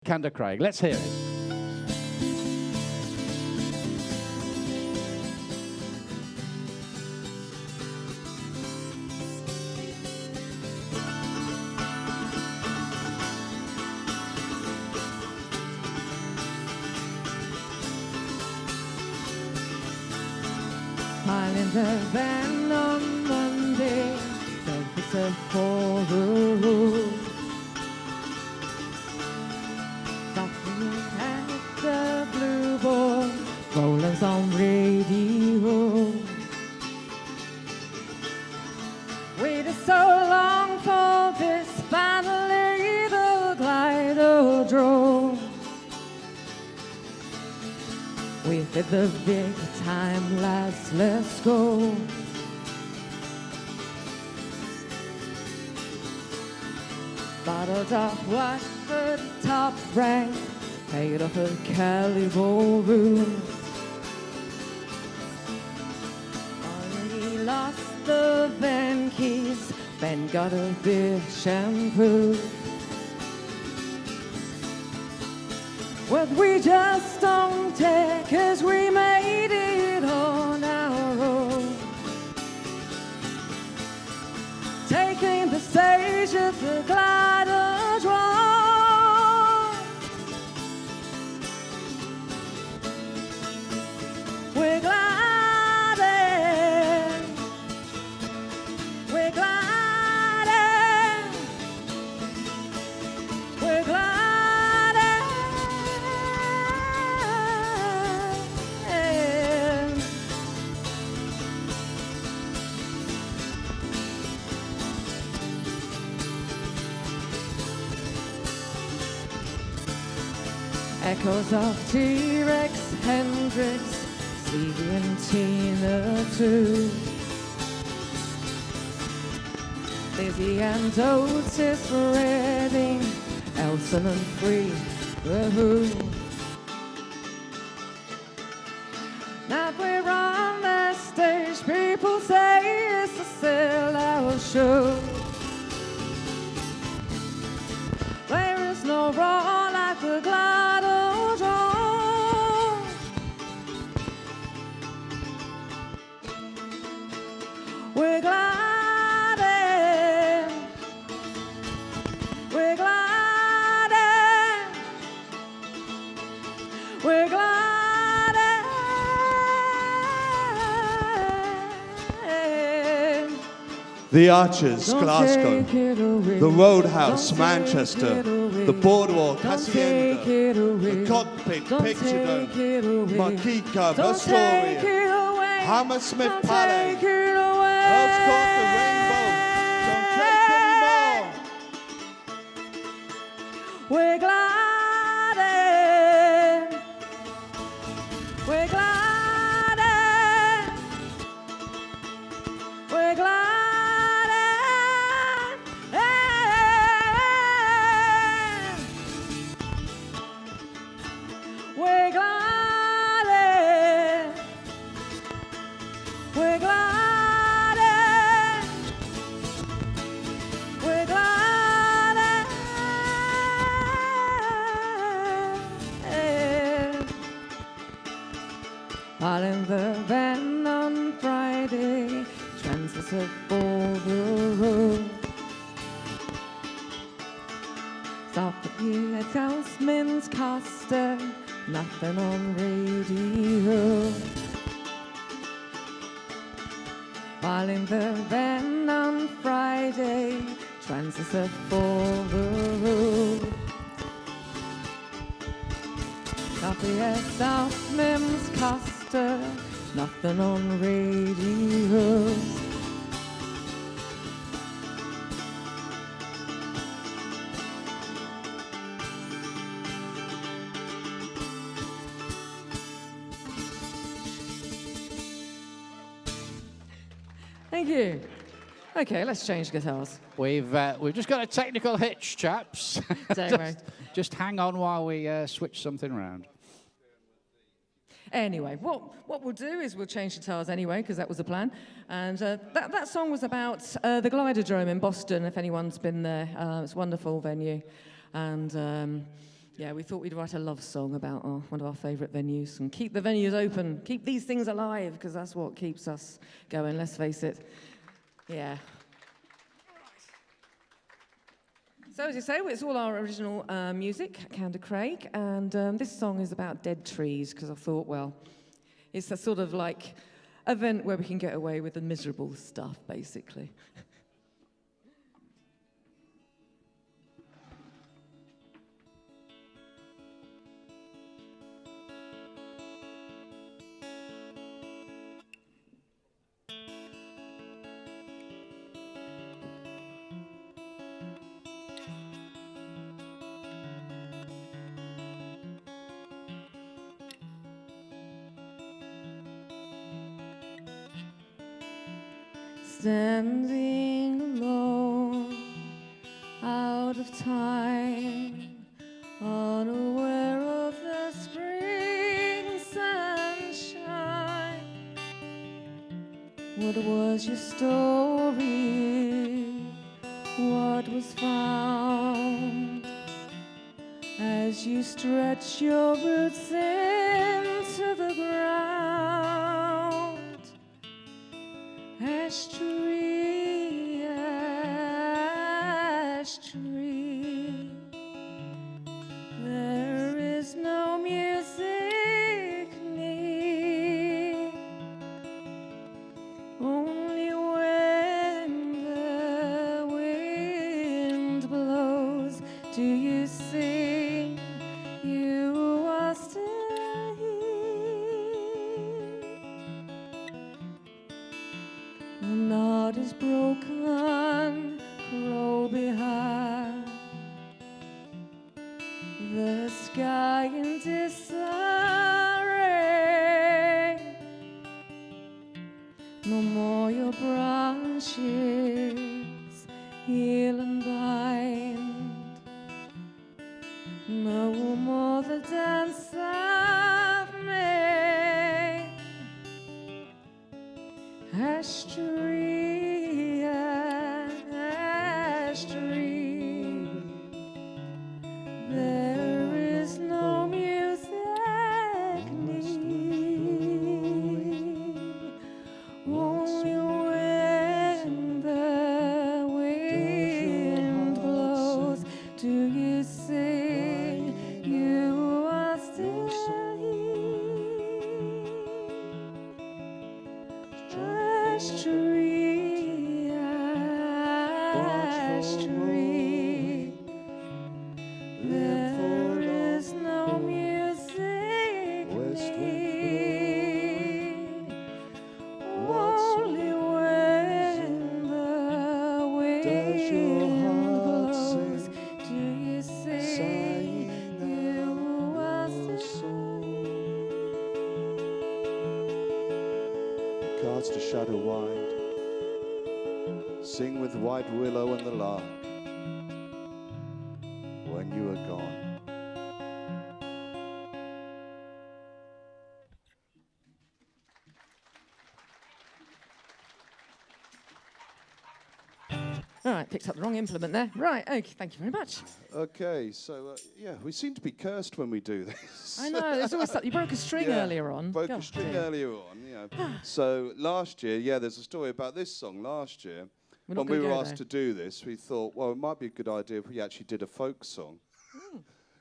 Candacraig. Let's hear it. While in the van on Monday, it's a horror. Stopping at the Blue Ball, Rollins on radio. Waited so long for this, finally the glider drove. We hit the big time lapse, let's go. Bottled up Watford top rank, paid off a Calibo room. Already lost the van keys, Ben got a big shampoo. What we just don't take, 'cause we made it on our own. Taking the stage at the glider draw. We're gliding, we're gliding, we're gliding. Echoes of T-Rex, Hendrix, Stevie and Tina too. Lizzie and Otis Redding, Elson and Free, the Who. Now we're on the stage, people say it's a sellout show. There is no raw like the glider draw. We're gliding, we're gliding, we're gliding. The Archers, Glasgow. The Roadhouse, Manchester. The Boardwalk, Hacienda. The Cockpit, Picture Dome. Makika, Astoria. Hammersmith Palais. Earls Court, the Rainbow. Don't take anymore. We're gliding, we're gliding, we're gliding. We're gliding, we're gliding, we're gliding. While in the van on Friday, transits of Bordeaux. Stop here at Houseman's Costa, nothing on radio. While in the van on Friday, transits of Bordeaux. Coffee at South Mims Costa, nothing on radio. Thank you. Okay, let's change guitars. We've just got a technical hitch, chaps. Don't worry. Just hang on while we switch something around. Anyway, what we'll do is we'll change guitars anyway, because that was the plan. And that song was about the Gliderdome in Boston, if anyone's been there. It's a wonderful venue. And Yeah, we thought we'd write a love song about one of our favourite venues and keep the venues open, keep these things alive, because that's what keeps us going, let's face it. Yeah. So as you say, it's all our original music, Candacraig, and this song is about dead trees, because I thought, well, it's a sort of like event where we can get away with the miserable stuff, basically. Standing alone, out of time, unaware of the spring sunshine. What was your story? What was found as you stretch your roots into the ground? Ash tree, ash tree, there is no music near. Only when the wind blows do you sing. You are still here. The knot is broken, crow behind the sky in disarray. No more your branches heal and bind. No more the dance of May. Ash tree, ash tree, there is no music near. Only when the wind blows do you sing. You are still ash tree, ash tree, there is no music near. Only when the wind blows do you sing. You are still. Cast a shadow wide, sing with white willow and the lark when you are gone. All right, picked up the wrong implement there. Right, okay, thank you very much. Okay, so yeah, we seem to be cursed when we do this. I know, there's always something. You broke a string Yeah, earlier on. Broke a God, string dear. earlier on, you know. So last year, yeah, there's a story about this song last year. We're not When we gonna were go asked there. to do this, we thought, well, it might be a good idea if we actually did a folk song.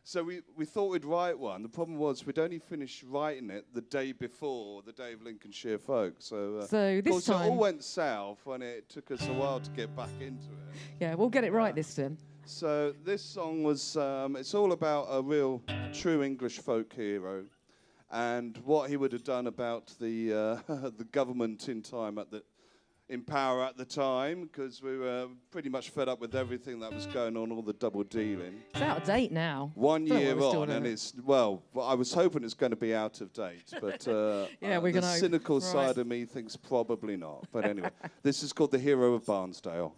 So we thought we'd write one. The problem was we'd only finished writing it the day before the Day of Lincolnshire Folk. So, So of this course, it all time, went south when it took us a while to get back into it. yeah, we'll get it right this time. So this song was, it's all about a real true English folk hero and what he would have done about the the government in power at the time, because we were pretty much fed up with everything that was going on, all the double dealing. It's out of date now. 1 Don't know year what we're still on, and doing. it's, well, I was hoping it's going to be out of date, but Yeah, we're the gonna hope. cynical Right. side of me thinks probably not. But anyway, this is called The Hero of Barnsdale.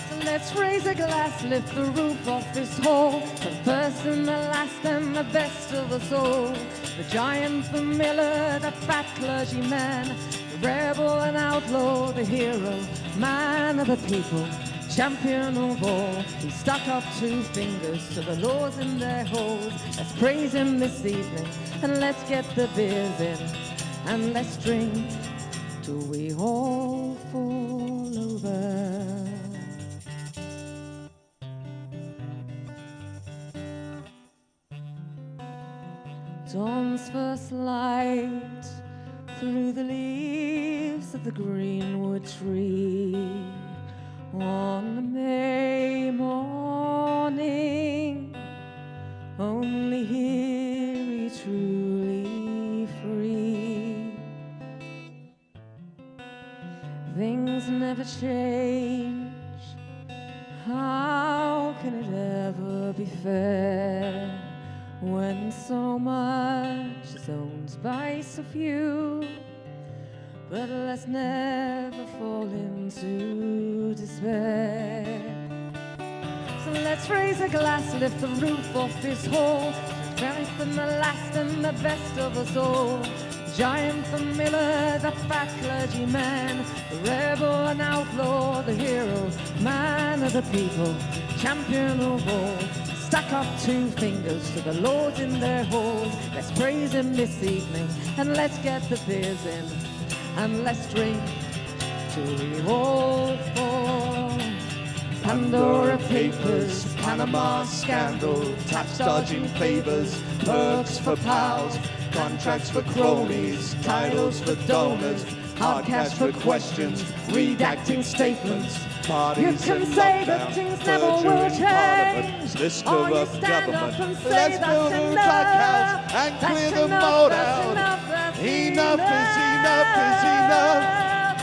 So let's let's raise a glass, lift the roof off this hall, the first and the last and the best of us all. The giant, the miller, the fat clergyman, the rebel and outlaw, the hero, man of the people, champion of all. He stuck up 2 fingers to the laws in their halls. Let's praise him this evening and let's get the beers in and let's drink till we all fall over. Dawn's first light through the leaves of the greenwood tree on a May morning, only here we truly free. Things never change, how can it ever be fair when so much is owned by so few? But let's never fall into despair. So let's raise a glass, lift the roof off this hall, the first and the last and the best of us all. The giant, the miller, the fat clergyman, the rebel and outlaw, the hero, man of the people, champion of all. Stuck up 2 fingers to the lords in their halls. Let's praise him this evening and let's get the beers in and let's drink till we all fall. Pandora Papers, Panama scandal, tax dodging favors, perks for pals, contracts for cronies, titles for donors, hard cash for questions, redacting statements. You can say that things never will change, or you stand up and say that's enough, and clear the moat out. Enough is enough.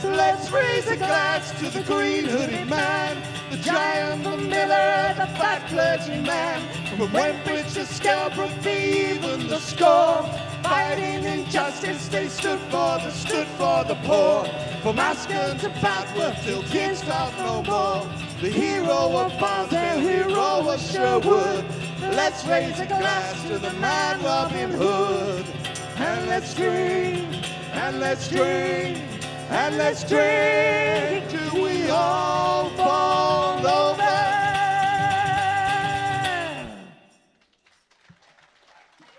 So let's raise a glass to the green-hooded man, the giant, the miller, the fat clergyman, from Wembridge to Skelbrook, even the score. Fighting injustice, they stood for the poor. From Ascot to Padworth till kids talk no more. The hero of Barnesdale, hero of Sherwood. Let's raise a glass to the man Robin Hood. And let's drink, and let's drink, and let's drink till we all fall over.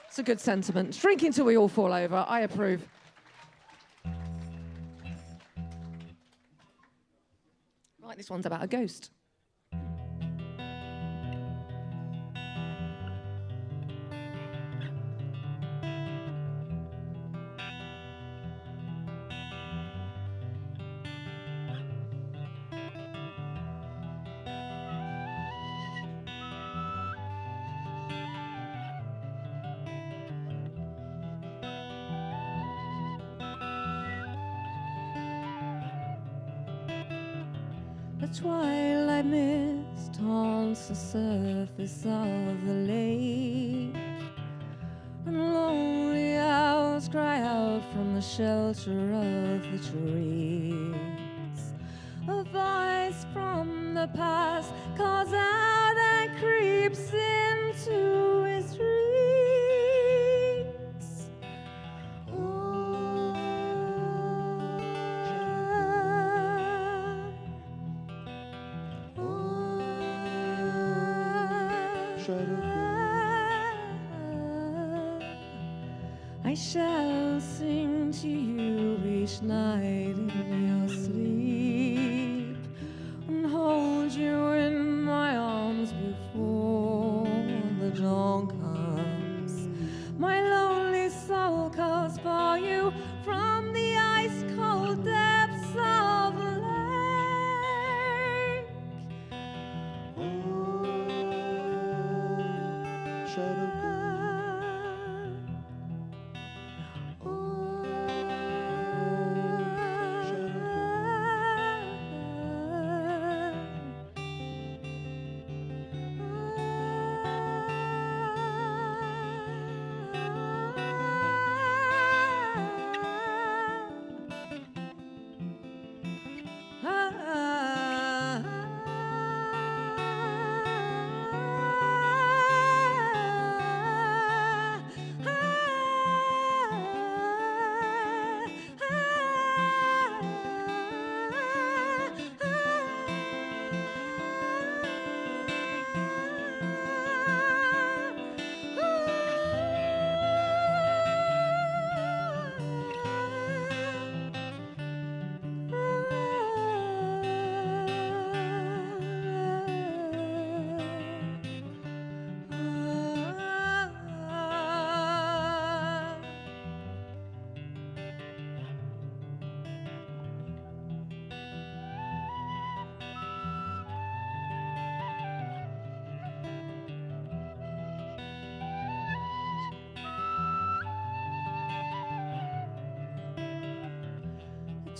It's a good sentiment. Drinking till we all fall over. I approve. Right, this one's about a ghost. The twilight mist haunts the surface of the lake, and lonely owls cry out from the shelter of the trees. A voice from the past calls out and creeps into his dreams. I shall sing to you each night in your sleep, and hold you in my arms before the dawn comes. My lonely soul calls for you from the ice-cold depths of the lake. Shadow.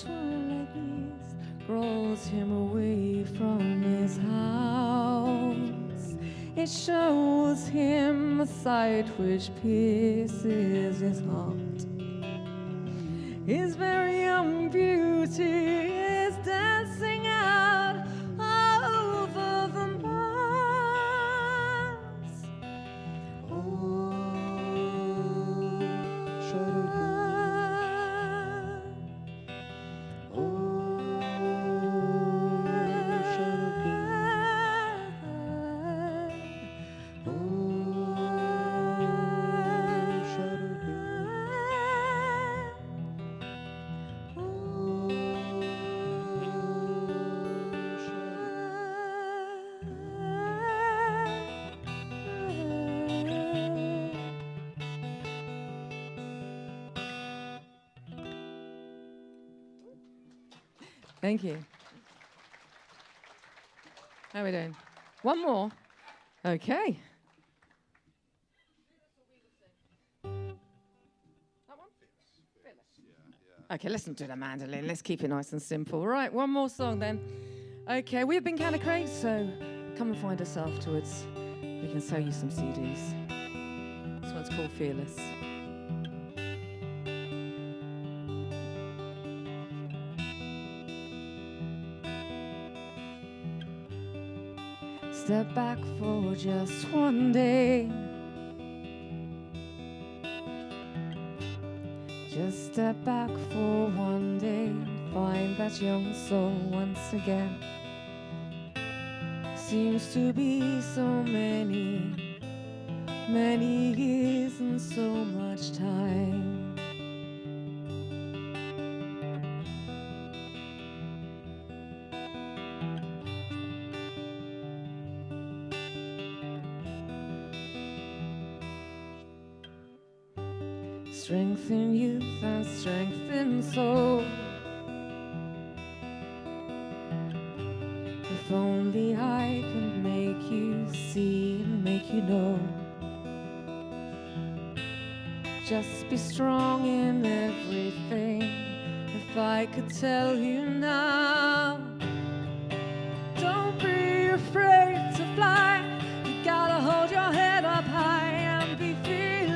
twilight mist draws him away from his house. It shows him a sight which pierces his heart. His very young beauty is dancing out over the miles. Oh, Thank you. How are we doing? One more? Okay. That one? Okay, listen to the mandolin. Let's keep it nice and simple. Right, one more song then. Okay, we've been Candacraig, so come and find us afterwards. We can sell you some CDs. This one's called Fearless. Step back for just one day. Just step back for one day. Find that young soul once again. Seems to be so many years and so much time. Strength in youth and strength in soul. If only I could make you see and make you know. Just be strong in everything. If I could tell you now, don't be afraid to fly. You gotta hold your head up high and be fearless.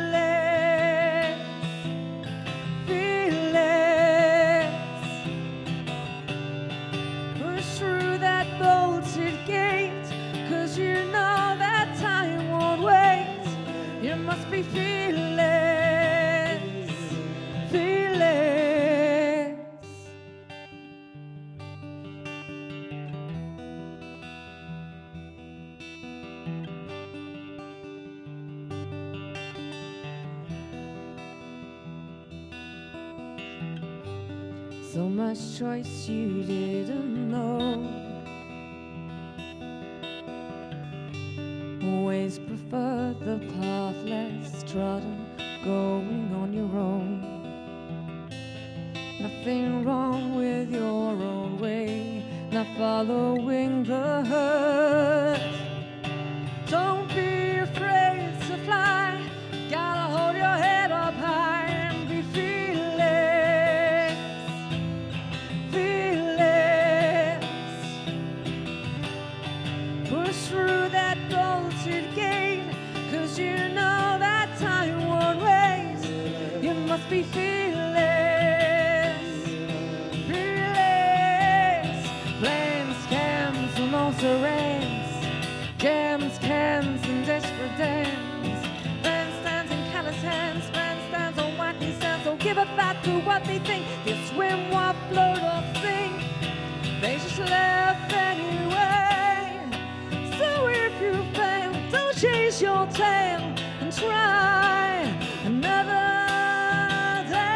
Push through that bolted gate, 'cause you know that time won't wait. You must be fearless, fearless. So much choice you didn't know. Always prefer the path less trodden, going on your own. Nothing wrong with your own way, not following the herd. Don't be afraid to fly, gotta hold your head up high and be fearless, fearless. Push through that bolted gate, 'cause you know that time won't wait. You must be fearless, fearless. Playing scams and also rants, jams, cans and desperate dance. Bandstands and callous hands, bandstands on wacky stands. Don't give a thought to what they think. You swim, walk, float or sink, they just laugh anyway. So if you fail, don't chase your tail and try another day.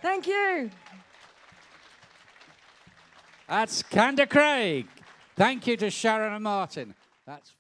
Thank you. That's Candacraig. Thank you to Sharon and Martin. That's